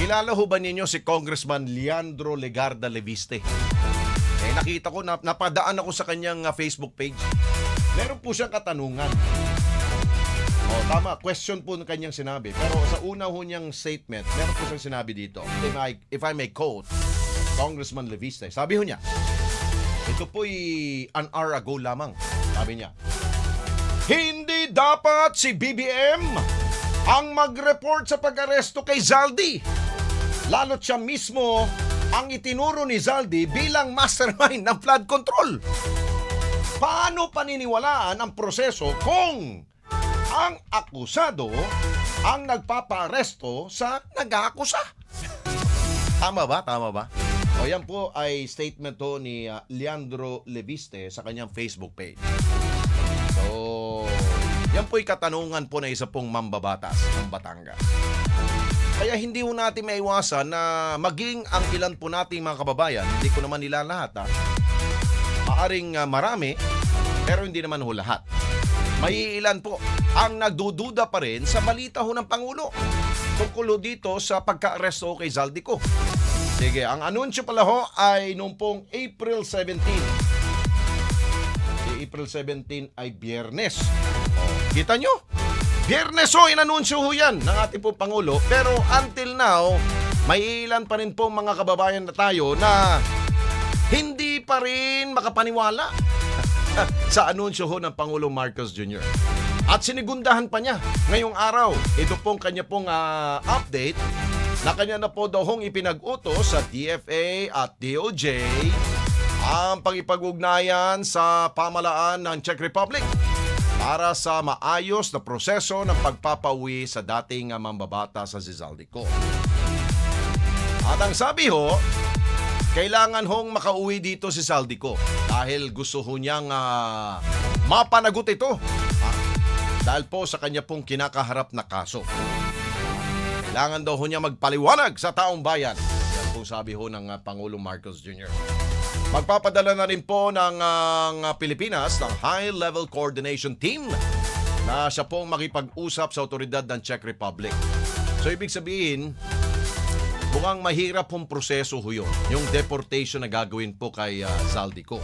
Kilala ho ba ninyo si Congressman Leandro Legarda Leviste? Nakita ko, napadaan ako sa kanyang Facebook page. Meron po siyang katanungan. Tama, question po ng kanyang sinabi. Pero sa una ho niyang statement, meron po siyang sinabi dito. If I may quote, Congressman Leviste, sabi ho niya, ito po'y an hour ago lamang. Sabi niya, hindi dapat si BBM ang mag-report sa pag-aresto kay Zaldi. Lalo't siya mismo ang itinuro ni Zaldi bilang mastermind ng flood control. Paano paniniwalaan ang proseso kung ang akusado ang nagpapa-aresto sa nag-aakusa? Tama ba? Tama ba? O yan po ay statement to ni Leandro Leviste sa kanyang Facebook page. So, yan po'y katanungan po na isa pong mambabatas ng Batangas. Kaya hindi po natin maiwasan na maging ang ilan po nating mga kababayan, hindi ko naman nila lahat maaring marami, pero hindi naman ho lahat. May ilan po ang nagdududa pa rin sa balita ho ng Pangulo tungkol dito sa pagka-aresto kay Zaldico. Sige, ang anunsyo pala ho ay noong pong April 17. April 17 ay Biyernes. Kita nyo? Biyernes ho, inanunsyo ho yan ng ating pong Pangulo. Pero until now, may ilan pa rin po mga kababayan na tayo na hindi pa rin makapaniwala sa anunsyo ho ng Pangulo Marcos Jr. At sinigundahan pa niya ngayong araw. Ito pong kanya pong update na kanya na po daw hong ipinag-utos sa DFA at DOJ ang pag-ipag-ugnayan sa pamalaan ng Czech Republic para sa maayos na proseso ng pagpapauwi sa dating mambabata sa Zaldico. At ang sabi ho, kailangan hong makauwi dito si Zaldico dahil gusto ho niyang mapanagot ito dahil po sa kanya pong kinakaharap na kaso. Kailangan daw ho niya magpaliwanag sa taong bayan. Yan po sabi ho ng Pangulong Marcos Jr. Magpapadala na rin po ng Pilipinas ng High-Level Coordination Team na siya pong makipag-usap sa otoridad ng Czech Republic. So ibig sabihin, mukhang mahirap pong proseso ho yun, yung deportation na gagawin po kay Zaldico.